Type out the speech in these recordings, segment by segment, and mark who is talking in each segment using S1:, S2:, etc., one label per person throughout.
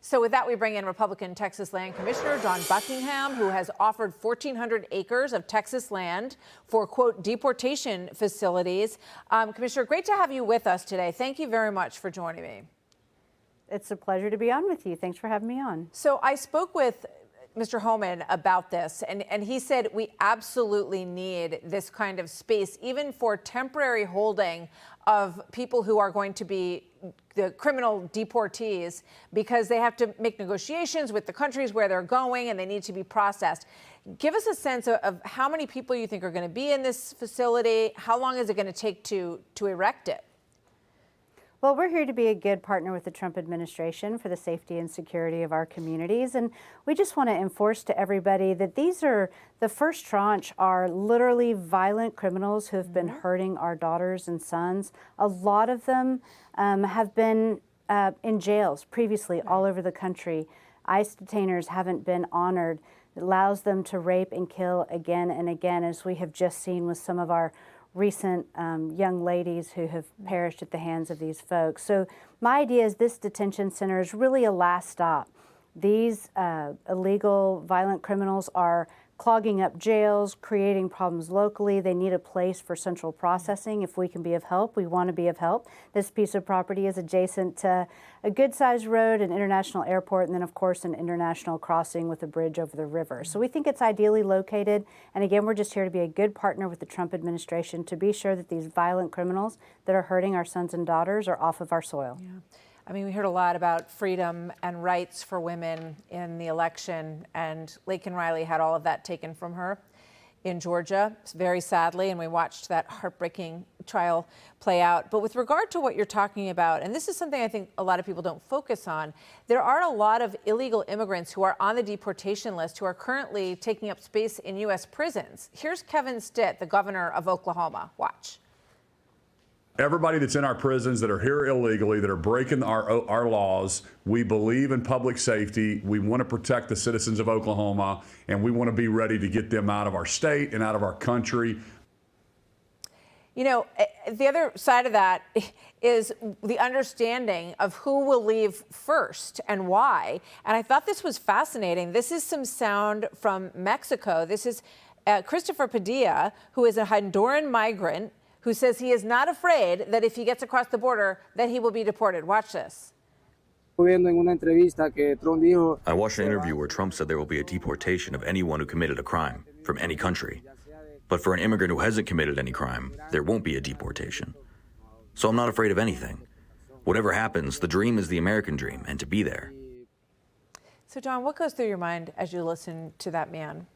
S1: So with that, we bring in Republican Texas Land Commissioner Dawn Buckingham, who has offered 1,400 acres of Texas land for, quote, deportation facilities. Commissioner, great to have you with us today. Thank you very much for joining me.
S2: It's a pleasure to be on with you. Thanks for having me on.
S1: So I spoke with Mr. Homan about this, and he said we absolutely need this kind of space, even for temporary holding of people who are going to be the criminal deportees, because they have to make negotiations with the countries where they're going and they need to be processed. Give us a sense of how many people you think are going to be in this facility. How long is it going to take to erect it?
S2: Well, we're here to be a good partner with the Trump administration for the safety and security of our communities. And we just want to enforce to everybody that the first tranche are literally violent criminals who have been hurting our daughters and sons. A lot of them have been in jails previously all over the country. ICE detainers haven't been honored. It allows them to rape and kill again and again, as we have just seen with some of our recent young ladies who have perished at the hands of these folks. So my idea is this detention center is really a last stop. These illegal violent criminals are clogging up jails, creating problems locally. They need a place for central processing. If we can be of help, we want to be of help. This piece of property is adjacent to a good-sized road, an international airport, and then, of course, an international crossing with a bridge over the river. So we think it's ideally located. And again, we're just here to be a good partner with the Trump administration to be sure that these violent criminals that are hurting our sons and daughters are off of our soil.
S1: Yeah. I mean, we heard a lot about freedom and rights for women in the election, and Laken Riley had all of that taken from her in Georgia, very sadly, and we watched that heartbreaking trial play out. But with regard to what you're talking about, and this is something I think a lot of people don't focus on, there are a lot of illegal immigrants who are on the deportation list who are currently taking up space in U.S. prisons. Here's Kevin Stitt, the governor of Oklahoma. Watch.
S3: Everybody that's in our prisons that are here illegally, that are breaking our laws, we believe in public safety. We want to protect the citizens of Oklahoma, and we want to be ready to get them out of our state and out of our country.
S1: You know, the other side of that is the understanding of who will leave first and why. And I thought this was fascinating. This is some sound from Mexico. This is Christopher Padilla, who is a Honduran migrant, who says he is not afraid that if he gets across the border that he will be deported. Watch this.
S4: I watched an interview where Trump said there will be a deportation of anyone who committed a crime from any country. But for an immigrant who hasn't committed any crime, there won't be a deportation. So I'm not afraid of anything. Whatever happens, the dream is the American dream, and to be there.
S1: So, Dawn, what goes through your mind as you listen to that man?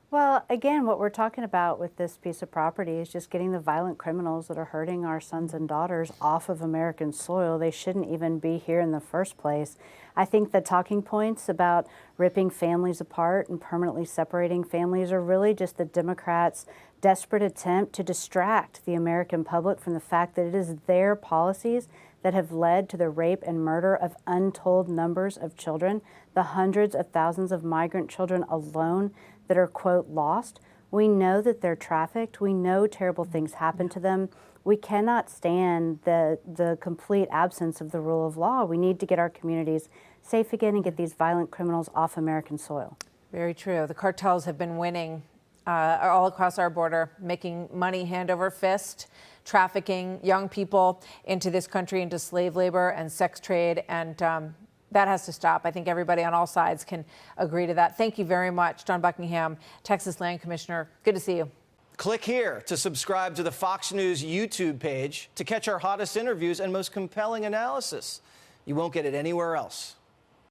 S2: Well, again, what we're talking about with this piece of property is just getting the violent criminals that are hurting our sons and daughters off of American soil. They shouldn't even be here in the first place. I think the talking points about ripping families apart and permanently separating families are really just the Democrats' desperate attempt to distract the American public from the fact that it is their policies that have led to the rape and murder of untold numbers of children, the hundreds of thousands of migrant children alone that are, quote, lost. We know that they're trafficked. We know terrible things happen to them. We cannot stand the complete absence of the rule of law. We need to get our communities safe again and get these violent criminals off American soil.
S1: Very true. The cartels have been winning all across our border, making money hand over fist, trafficking young people into this country, into slave labor and sex trade, and that has to stop. I think everybody on all sides can agree to that. Thank you very much, Dawn Buckingham, Texas Land Commissioner. Good to see you.
S5: Click here to subscribe to the Fox News YouTube page to catch our hottest interviews and most compelling analysis. You won't get it anywhere else.